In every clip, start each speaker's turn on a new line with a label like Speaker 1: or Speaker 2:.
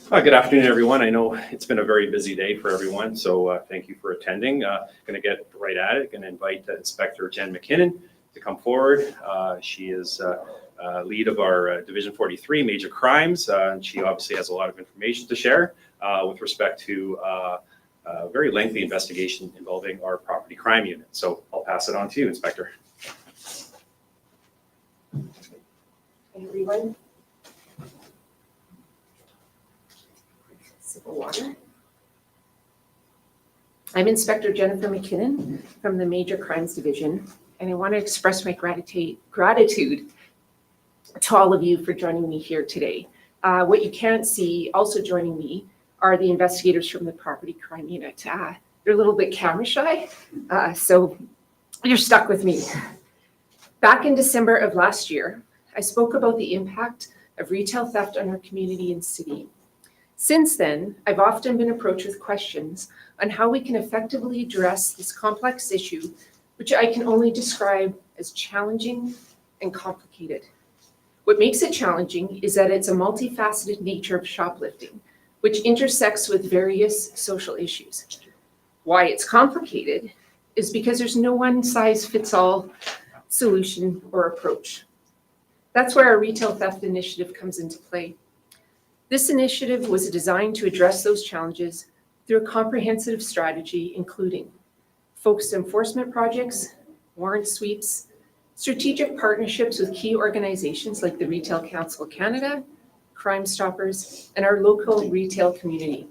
Speaker 1: Good afternoon, everyone. I know it's been a very busy day for everyone, so thank you for attending. Going to get right at it. Going to invite Inspector Jen McKinnon to come forward. She is lead of our Division 43 Major Crimes, and she obviously has a lot of information to share with respect to a very lengthy investigation involving our Property Crime Unit. So I'll pass it on to you, Inspector.
Speaker 2: Hey, everyone. Sip of water. I'm Inspector Jennifer McKinnon from the Major Crimes Division, and I want to express my gratitude to all of you for joining me here today. What you can't see, also joining me, are the investigators from the Property Crime Unit. They're a little bit camera shy, so you're stuck with me. Back in December of last year, I spoke about the impact of retail theft on our community and city. Since then, I've often been approached with questions on how we can effectively address this complex issue, which I can only describe as challenging and complicated. What makes it challenging is that it's a multifaceted nature of shoplifting, which intersects with various social issues. Why it's complicated is because there's no one-size-fits-all solution or approach. That's where our retail theft initiative comes into play. This initiative was designed to address those challenges through a comprehensive strategy, including focused enforcement projects, warrant sweeps, strategic partnerships with key organizations like the Retail Council of Canada, Crime Stoppers, and our local retail community.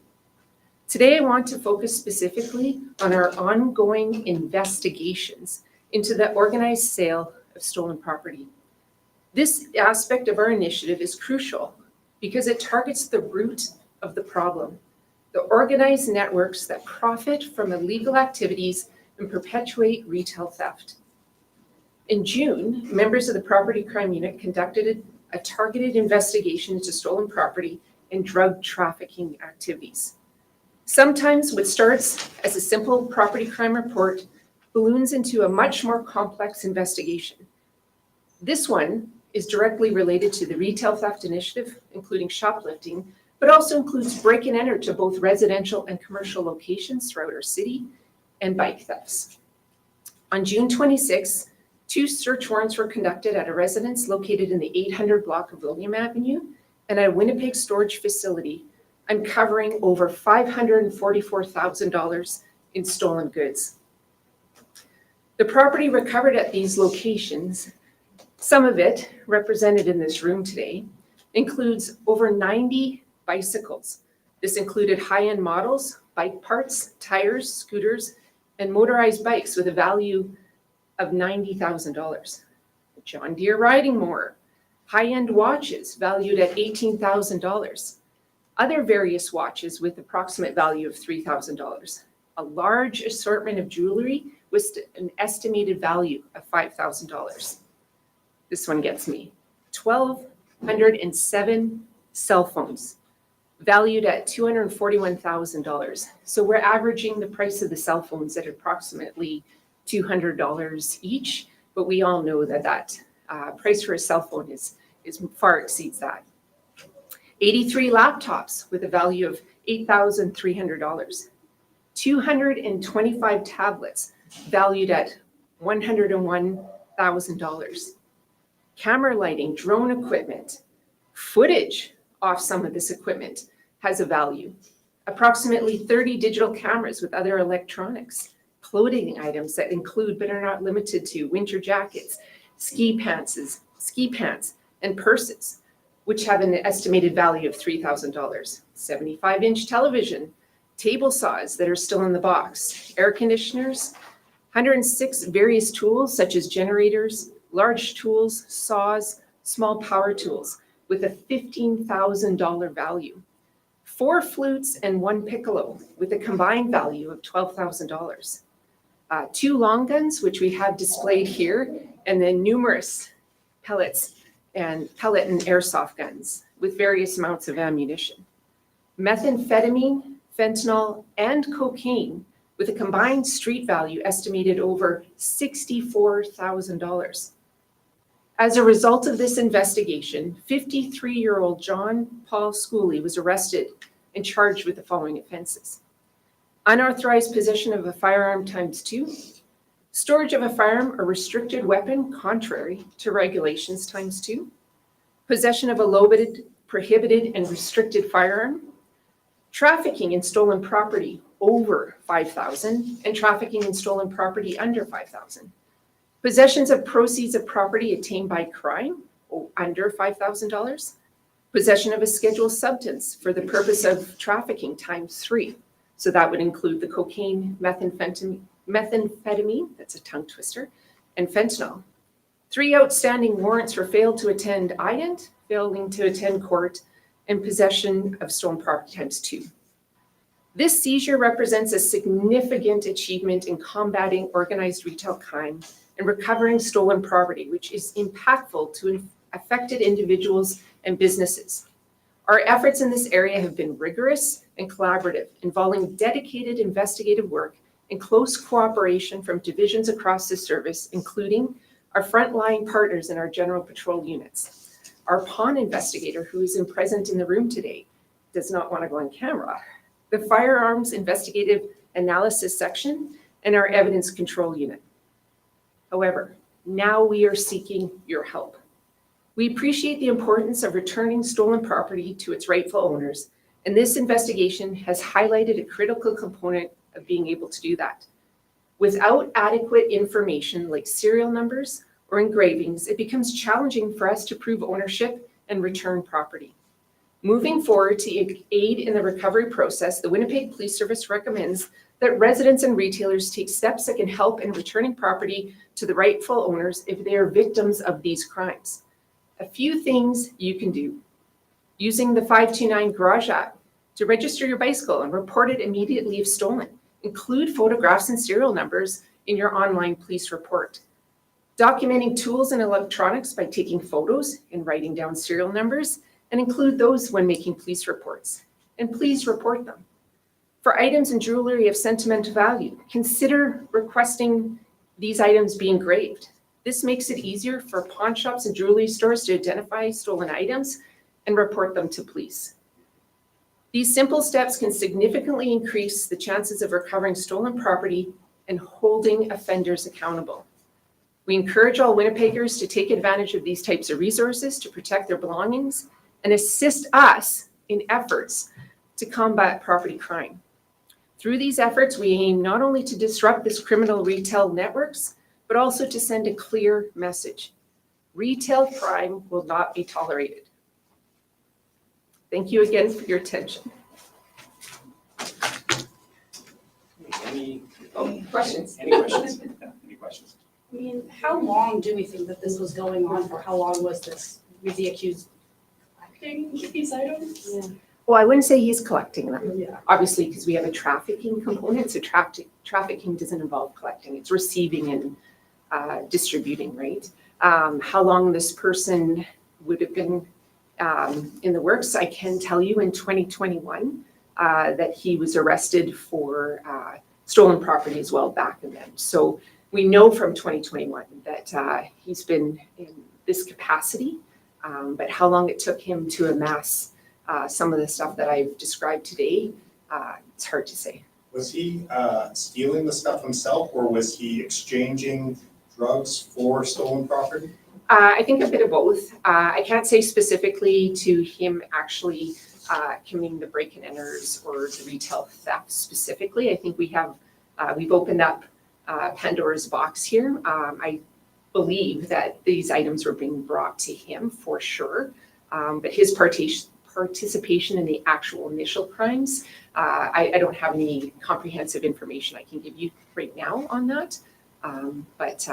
Speaker 2: Today, I want to focus specifically on our ongoing investigations into the organized sale of stolen property. This aspect of our initiative is crucial because it targets the root of the problem, the organized networks that profit from illegal activities and perpetuate retail theft. In June, members of the Property Crime Unit conducted a targeted investigation into stolen property and drug trafficking activities. Sometimes what starts as a simple property crime report balloons into a much more complex investigation. This one is directly related to the retail theft initiative, including shoplifting, but also includes break and enter to both residential and commercial locations throughout our city and bike thefts. On June 26, 2 search warrants were conducted at a residence located in the 800 block of William Avenue and at a Winnipeg storage facility, uncovering over $544,000 in stolen goods. The property recovered at these locations, some of it represented in this room today, includes over 90 bicycles. This included high-end models, bike parts, tires, scooters, and motorized bikes with a value of $90,000. A John Deere riding mower, high-end watches valued at $18,000, other various watches with approximate value of $3,000, a large assortment of jewelry with an estimated value of $5,000. This one gets me. 1,207 cell phones valued at $241,000. So we're averaging the price of the cell phones at approximately $200 each, but we all know that price for a cell phone is far exceeds that. 83 laptops with a value of $8,300. 225 tablets valued at $101,000. Camera lighting, drone equipment, footage off some of this equipment has a value. Approximately 30 digital cameras with other electronics, clothing items that include but are not limited to winter jackets, ski pants, and purses, which have an estimated value of $3,000. 75-inch television, table saws that are still in the box, air conditioners, 106 various tools such as generators, large tools, saws, small power tools with a $15,000 value. 4 flutes and 1 piccolo with a combined value of $12,000. 2 long guns, which we have displayed here, and then numerous pellet and airsoft guns with various amounts of ammunition. Methamphetamine, fentanyl, and cocaine with a combined street value estimated over $64,000. As a result of this investigation, 53-year-old John Paul Schooley was arrested and charged with the following offenses: unauthorized possession of a firearm ×2, storage of a firearm or restricted weapon contrary to regulations ×2, possession of a loaded, prohibited, and restricted firearm, trafficking in stolen property over $5,000, and trafficking in stolen property under $5,000. Possessions of proceeds of property attained by crime under $5,000. Possession of a scheduled substance for the purpose of trafficking ×3. So that would include the cocaine, methamphetamine, that's a tongue twister, and fentanyl. 3 outstanding warrants for failed to attend ident, failing to attend court, and possession of stolen property ×2. This seizure represents a significant achievement in combating organized retail crime and recovering stolen property, which is impactful to affected individuals and businesses. Our efforts in this area have been rigorous and collaborative, involving dedicated investigative work and close cooperation from divisions across the service, including our frontline partners in our general patrol units. Our pawn investigator, who is present in the room today, does not want to go on camera, the firearms investigative analysis section, and our evidence control unit. However, now we are seeking your help. We appreciate the importance of returning stolen property to its rightful owners, and this investigation has highlighted a critical component of being able to do that. Without adequate information like serial numbers or engravings, it becomes challenging for us to prove ownership and return property. Moving forward to aid in the recovery process, the Winnipeg Police Service recommends that residents and retailers take steps that can help in returning property to the rightful owners if they are victims of these crimes. A few things you can do: using the 529 Garage app to register your bicycle and report it immediately if stolen. Include photographs and serial numbers in your online police report. Documenting tools and electronics by taking photos and writing down serial numbers, and include those when making police reports. And please report them. For items and jewelry of sentimental value, consider requesting these items be engraved. This makes it easier for pawn shops and jewelry stores to identify stolen items and report them to police. These simple steps can significantly increase the chances of recovering stolen property and holding offenders accountable. We encourage all Winnipeggers to take advantage of these types of resources to protect their belongings and assist us in efforts to combat property crime. Through these efforts, we aim not only to disrupt this criminal retail networks, but also to send a clear message. Retail crime will not be tolerated. Thank you again for your attention.
Speaker 1: Any
Speaker 2: Questions?
Speaker 1: Any questions? Yeah, any questions?
Speaker 3: I mean, how long do we think that this was going on for? How long was the accused collecting these items?
Speaker 2: Yeah. Well, I wouldn't say he's collecting them,
Speaker 3: Yeah.
Speaker 2: obviously, because we have a trafficking component. So trafficking doesn't involve collecting. It's receiving and distributing, right? How long this person would have been in the works, I can tell you in 2021 that he was arrested for stolen property as well back then. So we know from 2021 that he's been in this capacity, but how long it took him to amass some of the stuff that I've described today, it's hard to say.
Speaker 4: Was he stealing the stuff himself, or was he exchanging drugs for stolen property?
Speaker 2: I think a bit of both. I can't say specifically to him actually committing the break and enters or the retail theft specifically. I think we've opened up Pandora's box here. I believe that these items were being brought to him for sure, but his participation in the actual initial crimes, I don't have any comprehensive information I can give you right now on that. But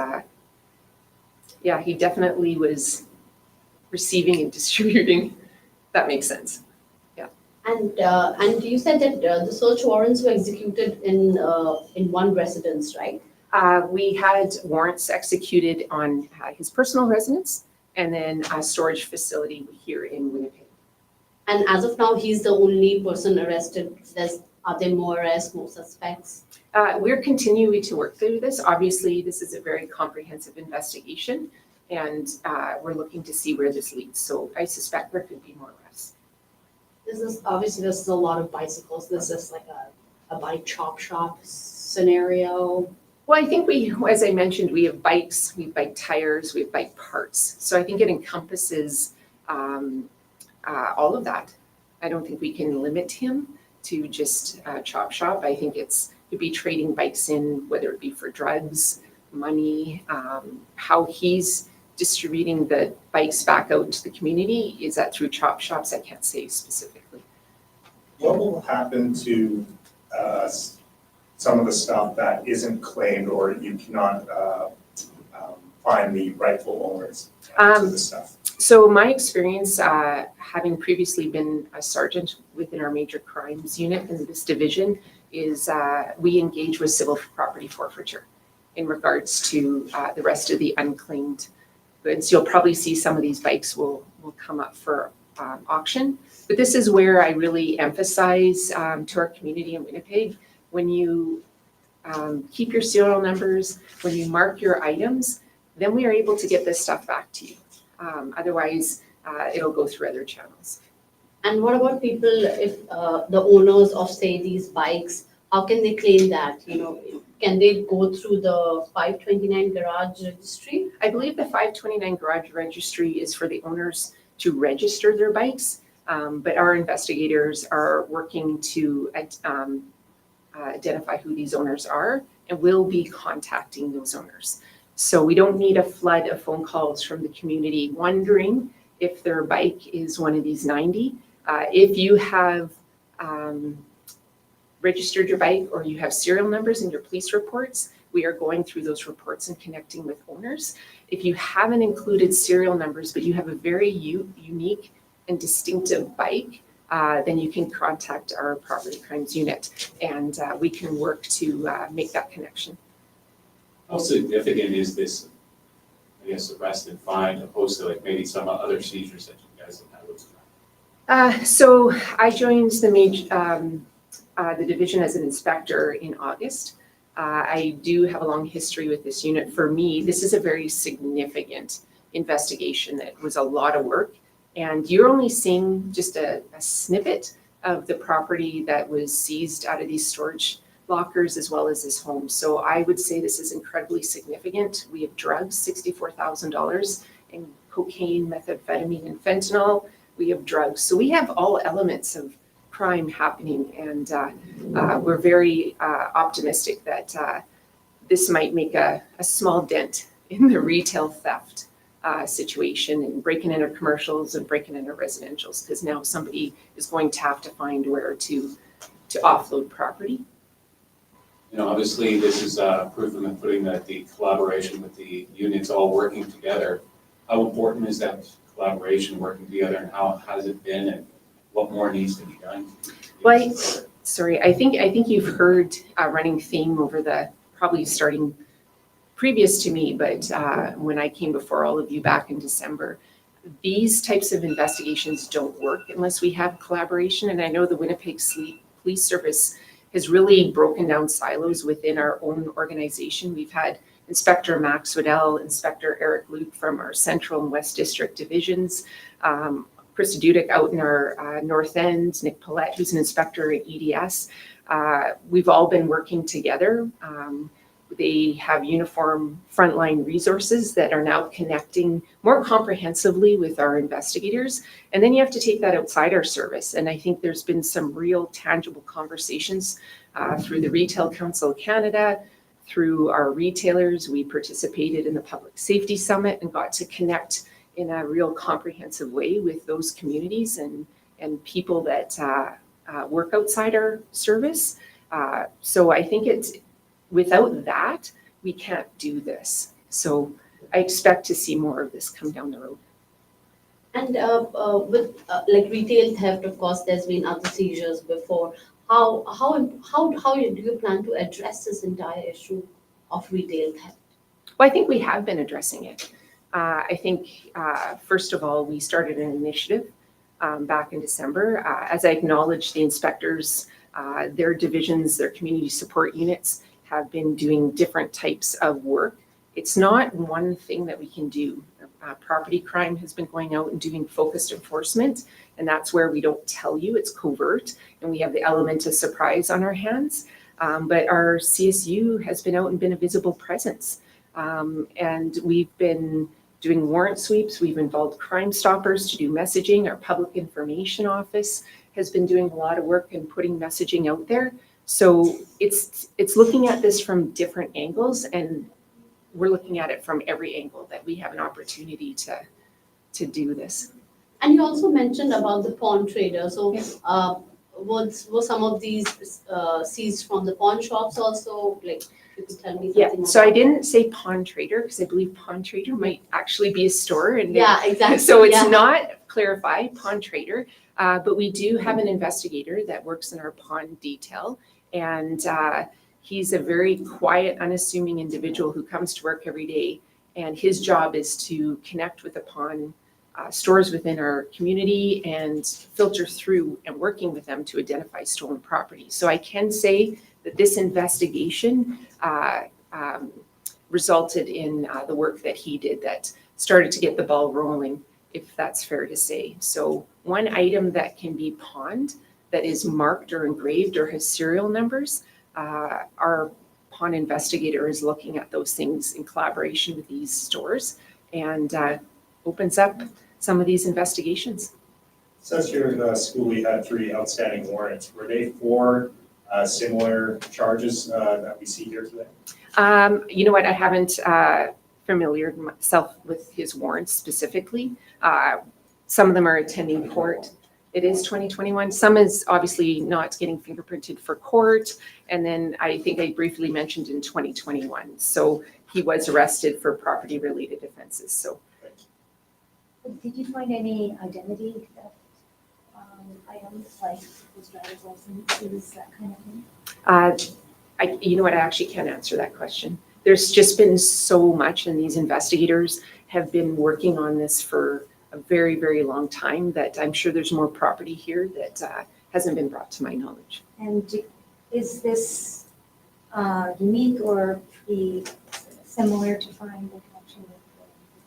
Speaker 2: yeah, he definitely was receiving and distributing. That makes sense. Yeah.
Speaker 5: And you said that the search warrants were executed in one residence, right?
Speaker 2: We had warrants executed on his personal residence and then a storage facility here in Winnipeg.
Speaker 5: And as of now, he's the only person arrested. Are there more arrests, more suspects?
Speaker 2: We're continuing to work through this. Obviously, this is a very comprehensive investigation. And we're looking to see where this leads. So I suspect there could be more arrests.
Speaker 5: This is a lot of bicycles. This is like a bike chop shop scenario.
Speaker 2: Well, I think as I mentioned, we have bikes, we have bike tires, we have bike parts. So I think it encompasses all of that. I don't think we can limit him to just chop shop. I think could be trading bikes in, whether it be for drugs, money, how he's distributing the bikes back out to the community. Is that through chop shops? I can't say specifically.
Speaker 4: What will happen to some of the stuff that isn't claimed or you cannot find the rightful owners to the stuff?
Speaker 2: So my experience, having previously been a sergeant within our major crimes unit in this division, is we engage with civil property forfeiture in regards to the rest of the unclaimed goods. You'll probably see some of these bikes will come up for auction, but this is where I really emphasize to our community in Winnipeg, when you keep your serial numbers, when you mark your items, then we are able to get this stuff back to you. Otherwise, it'll go through other channels.
Speaker 5: And what about people, if the owners of, say, these bikes, how can they claim that? You know, can they go through the 529 garage registry?
Speaker 2: I believe the 529 garage registry is for the owners to register their bikes, but our investigators are working to identify who these owners are, and will be contacting those owners. So we don't need a flood of phone calls from the community wondering if their bike is one of these 90. If you have registered your bike or you have serial numbers in your police reports, we are going through those reports and connecting with owners. If you haven't included serial numbers, but you have a very unique and distinctive bike, then you can contact our property crimes unit, and we can work to make that connection.
Speaker 6: How significant is this, I guess, arrest and fine opposed to like maybe some other seizures that you guys have had?
Speaker 2: So I joined the division as an inspector in August. I do have a long history with this unit. For me, this is a very significant investigation that was a lot of work, and you're only seeing just a snippet of the property that was seized out of these storage lockers as well as his home. So I would say this is incredibly significant. We have drugs, $64,000, and cocaine, methamphetamine, and fentanyl. We have drugs. So we have all elements of crime happening, and we're very optimistic that this might make a small dent in the retail theft situation and breaking into commercials and breaking into residentials, because now somebody is going to have to find where to offload property.
Speaker 6: You know, obviously this is proof of putting that the collaboration with the units all working together. How important is that collaboration working together, and how has it been, and what more needs to be done?
Speaker 2: Well, I think you've heard a running theme over probably starting previous to me, but when I came before all of you back in December, these types of investigations don't work unless we have collaboration. And I know the Winnipeg Police Service has really broken down silos within our own organization. We've had Inspector Max Waddell, Inspector Eric Luke from our Central and West District divisions, Krista Dudek out in our North End, Nick Paulette, who's an inspector at EDS. We've all been working together. They have uniform frontline resources that are now connecting more comprehensively with our investigators. And then you have to take that outside our service. And I think there's been some real tangible conversations through the Retail Council of Canada, through our retailers. We participated in the Public Safety Summit and got to connect in a real comprehensive way with those communities and people that work outside our service. So I think without that, we can't do this. So I expect to see more of this come down the road.
Speaker 5: And with like retail theft, of course, there's been other seizures before. How do you plan to address this entire issue of retail theft?
Speaker 2: Well, I think we have been addressing it. I think, first of all, we started an initiative back in December. As I acknowledged, the inspectors, their divisions, their community support units have been doing different types of work. It's not one thing that we can do. property crime has been going out and doing focused enforcement. And that's where we don't tell you, it's covert, and we have the element of surprise on our hands. But our CSU has been out and been a visible presence. And we've been doing warrant sweeps. We've involved Crime Stoppers to do messaging. Our public information office has been doing a lot of work and putting messaging out there. So it's looking at this from different angles, and we're looking at it from every angle that we have an opportunity to do this.
Speaker 5: And you also mentioned about the pawn trader. So
Speaker 2: Yes.
Speaker 5: were some of these seized from the pawn shops also? Like, you could tell me
Speaker 2: Yeah,
Speaker 5: something
Speaker 2: so I
Speaker 5: about
Speaker 2: didn't say pawn trader because I believe pawn trader might actually be a store. And
Speaker 5: Yeah, exactly.
Speaker 2: so it's
Speaker 5: yeah.
Speaker 2: not clarify pawn trader, but we do have an investigator that works in our pawn detail. And he's a very quiet, unassuming individual who comes to work every day. And his job is to connect with the pawn stores within our community and filter through and working with them to identify stolen property. So I can say that this investigation resulted in the work that he did that started to get the ball rolling, if that's fair to say. So one item that can be pawned that is marked or engraved or has serial numbers, our pawn investigator is looking at those things in collaboration with these stores and opens up some of these investigations.
Speaker 4: Says here in the school we had 3 outstanding warrants. Were they for similar charges that we see here today?
Speaker 2: You know what, I haven't familiarized myself with his warrants specifically. Some of them are attending court. It is 2021. Some is obviously not getting fingerprinted for court. And then I think I briefly mentioned in 2021. So he was arrested for property related offenses. So
Speaker 7: Did you find any identity theft items like his driver's license, that kind of thing?
Speaker 2: you know what, I actually can't answer that question. There's just been so much, and these investigators have been working on this for a very, very long time that I'm sure there's more property here that hasn't been brought to my knowledge.
Speaker 7: And is this unique or be similar to find the connection with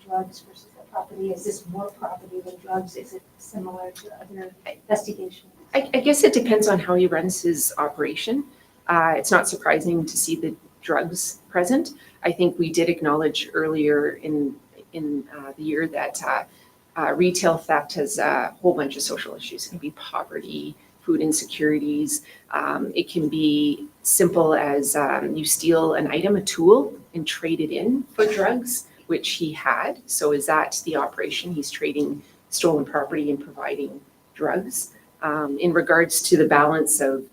Speaker 7: the drugs versus the property? Is this more property than drugs? Is it similar to other investigations?
Speaker 2: I guess it depends on how he runs his operation. It's not surprising to see the drugs present. I think we did acknowledge earlier in the year that retail theft has a whole bunch of social issues. It can be poverty, food insecurities. It can be simple as you steal an item, a tool, and trade it in for drugs, which he had. So is that the operation? He's trading stolen property and providing drugs. In regards to the balance of,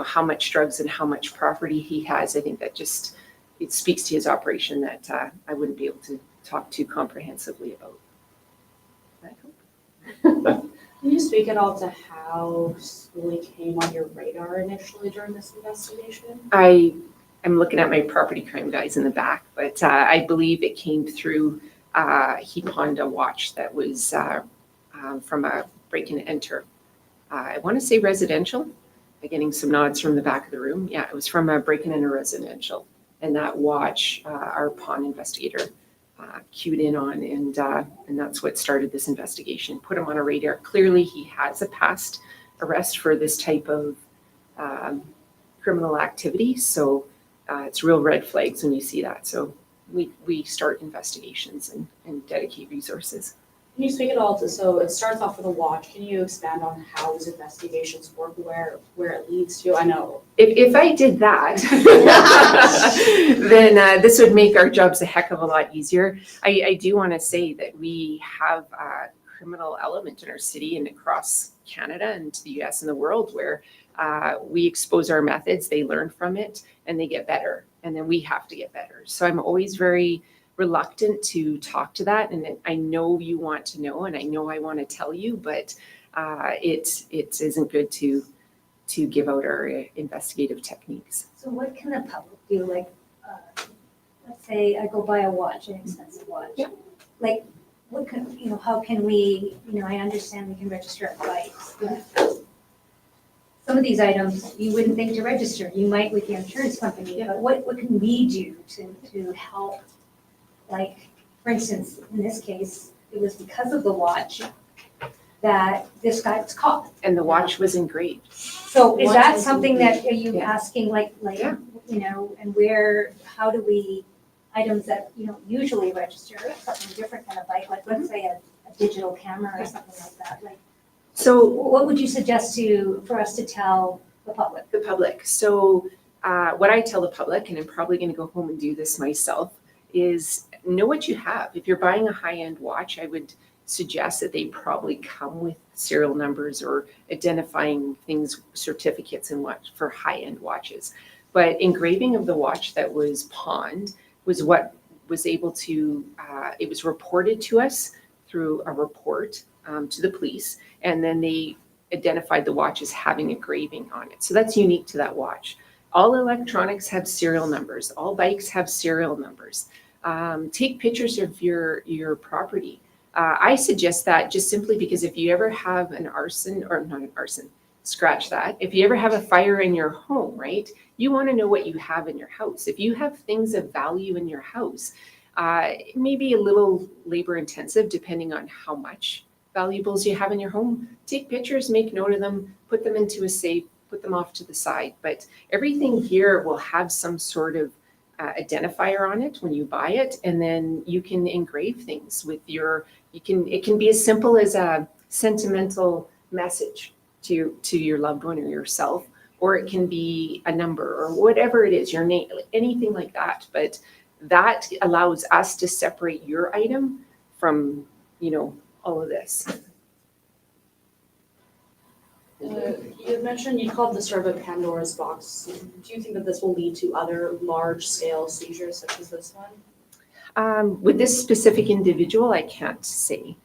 Speaker 2: how much drugs and how much property he has, I think that just, it speaks to his operation that I wouldn't be able to talk too comprehensively about. I hope.
Speaker 3: Can you speak at all to how Schooly came on your radar initially during this investigation?
Speaker 2: I'm looking at my property crime guys in the back, but I believe it came through, he pawned a watch that was from a break and enter. I want to say residential. I'm getting some nods from the back of the room. Yeah, it was from a break and enter residential. And that watch, our pawn investigator cued in on, and that's what started this investigation, put him on a radar. Clearly, he has a past arrest for this type of criminal activity. So it's real red flags when you see that. So we start investigations and dedicate resources.
Speaker 3: Can you speak at all to, so it starts off with a watch, can you expand on how these investigations work, where it leads to? I know.
Speaker 2: If I did that, then this would make our jobs a heck of a lot easier. I do want to say that we have a criminal element in our city and across Canada and to the US and the world where we expose our methods, they learn from it, and they get better. And then we have to get better. So I'm always very reluctant to talk to that. And I know you want to know, and I know I want to tell you, but it isn't good to give out our investigative techniques.
Speaker 7: So what can the public do? Like, let's say I go buy a watch, an expensive watch.
Speaker 2: Yeah.
Speaker 7: Like, what can, how can we, I understand we can register at bikes. Some of these items you wouldn't think to register. You might with your insurance company, but what can we do to help, like, for instance, in this case, it was because of the watch that this guy was caught.
Speaker 2: And the watch was engraved.
Speaker 7: So is
Speaker 5: Watch
Speaker 7: that
Speaker 5: was
Speaker 7: something that, are you
Speaker 2: Yeah.
Speaker 7: asking like,
Speaker 2: Yeah.
Speaker 7: you know, and where, how do we, items that, you know, usually register, something different than a bike, like let's say a digital camera or something like that, like,
Speaker 2: So
Speaker 7: what would you suggest for us to tell the public?
Speaker 2: the public. So what I tell the public, and I'm probably going to go home and do this myself, is know what you have. If you're buying a high-end watch, I would suggest that they probably come with serial numbers or identifying things, certificates and what for high-end watches. But engraving of the watch that was pawned was what was able to, it was reported to us through a report to the police, and then they identified the watch as having engraving on it. So that's unique to that watch. All electronics have serial numbers. All bikes have serial numbers. Take pictures of your property. I suggest that just simply because if you ever have an arson, or not an arson, scratch that. If you ever have a fire in your home, right, you want to know what you have in your house. If you have things of value in your house, it may be a little labor intensive depending on how much valuables you have in your home. Take pictures, make note of them, put them into a safe, put them off to the side. But everything here will have some sort of identifier on it when you buy it, and then you can engrave things with it can be as simple as a sentimental message to your loved one or yourself, or it can be a number or whatever it is, your name, anything like that. But that allows us to separate your item from, all of this.
Speaker 3: You had mentioned you called this sort of a Pandora's box. Do you think that this will lead to other large-scale seizures such as this one?
Speaker 2: With this specific individual, I can't say.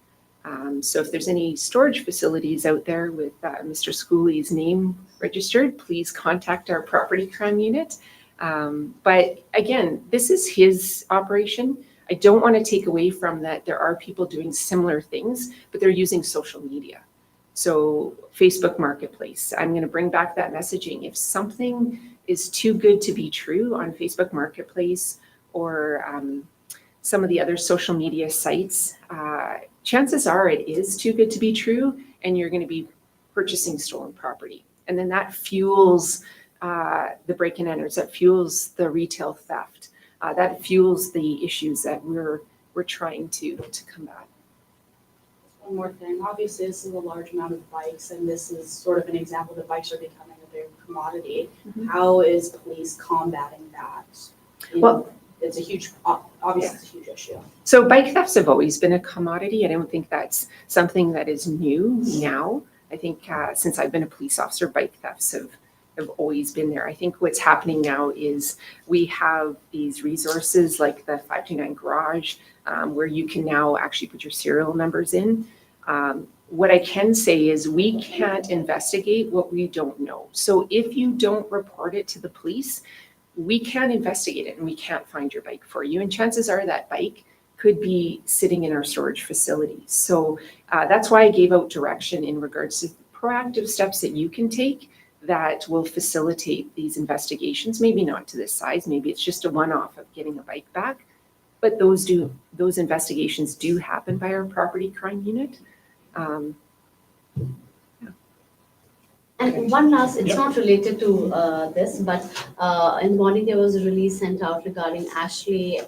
Speaker 2: So if there's any storage facilities out there with Mr. Schooley's name registered, please contact our property crime unit. But again, this is his operation. I don't want to take away from that there are people doing similar things, but they're using social media. So Facebook Marketplace, I'm going to bring back that messaging. If something is too good to be true on Facebook Marketplace or some of the other social media sites, chances are it is too good to be true, and you're going to be purchasing stolen property. And then that fuels the break and enters, that fuels the retail theft, that fuels the issues that we're trying to combat.
Speaker 3: One more thing, obviously this is a large amount of bikes and this is sort of an example that bikes are becoming a big commodity.
Speaker 2: Mhm.
Speaker 3: How is police combating that?
Speaker 2: Well-
Speaker 3: It's a huge, obviously it's a huge issue.
Speaker 2: So bike thefts have always been a commodity. I don't think that's something that is new now. I think since I've been a police officer, bike thefts have always been there. I think what's happening now is we have these resources like the 529 garage where you can now actually put your serial numbers in. What I can say is we can't investigate what we don't know. So if you don't report it to the police, we can't investigate it and we can't find your bike for you. And chances are that bike could be sitting in our storage facility. So that's why I gave out direction in regards to proactive steps that you can take that will facilitate these investigations. Maybe not to this size, maybe it's just a one-off of getting a bike back, but those investigations do happen by our property crime unit.
Speaker 5: And one last, it's
Speaker 1: Yep.
Speaker 5: not related to this, but in the morning there was a release sent out regarding Ashley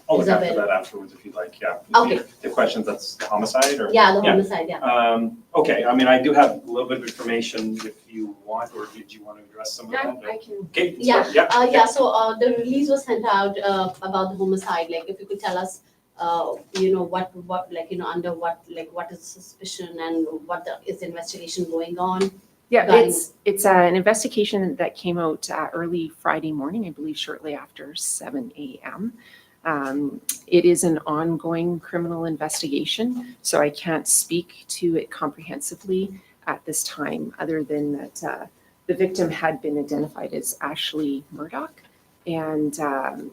Speaker 1: I'll look after
Speaker 5: Isabel.
Speaker 1: that afterwards if you'd like, yeah.
Speaker 5: Okay.
Speaker 1: The questions, that's the homicide or?
Speaker 5: Yeah, the homicide, yeah.
Speaker 1: Okay, I mean, I do have a little bit of information if you want, or did you want to address some of that?
Speaker 2: I can.
Speaker 1: Okay,
Speaker 5: Yeah,
Speaker 1: sorry,
Speaker 5: so the release was sent out about the homicide, like if you could tell us, what, like, under what, like, what is the suspicion and is the investigation going on?
Speaker 2: Yeah,
Speaker 5: regarding-
Speaker 2: it's an investigation that came out early Friday morning, I believe shortly after 7 a.m. It is an ongoing criminal investigation, so I can't speak to it comprehensively at this time, other than that the victim had been identified as Ashley Murdoch. And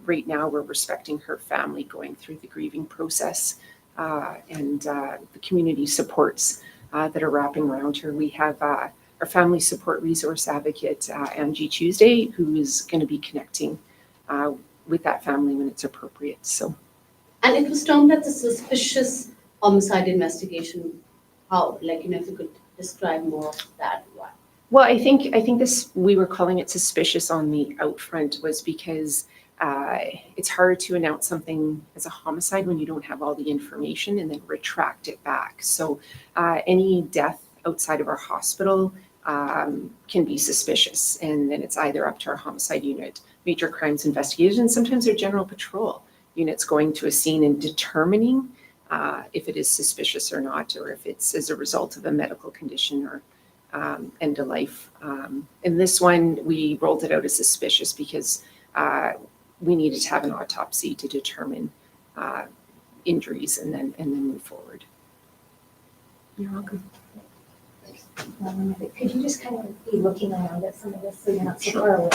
Speaker 2: right now we're respecting her family going through the grieving process and the community supports that are wrapping around her. We have our family support resource advocate, Angie Tuesday, who is going to be connecting with that family when it's appropriate. So
Speaker 5: And it was termed as a suspicious homicide investigation. How, like, if you could describe more of that, why?
Speaker 2: Well, I think this, we were calling it suspicious on the outfront was because it's hard to announce something as a homicide when you don't have all the information and then retract it back. So any death outside of our hospital can be suspicious, and then it's either up to our homicide unit, major crimes investigators, and sometimes their general patrol units going to a scene and determining if it is suspicious or not, or if it's as a result of a medical condition or end of life. In this one, we rolled it out as suspicious because we needed to have an autopsy to determine injuries and then move forward. You're welcome.
Speaker 7: Could you just kind of be looking around at some of this so you're not so
Speaker 1: Sure.
Speaker 7: far away?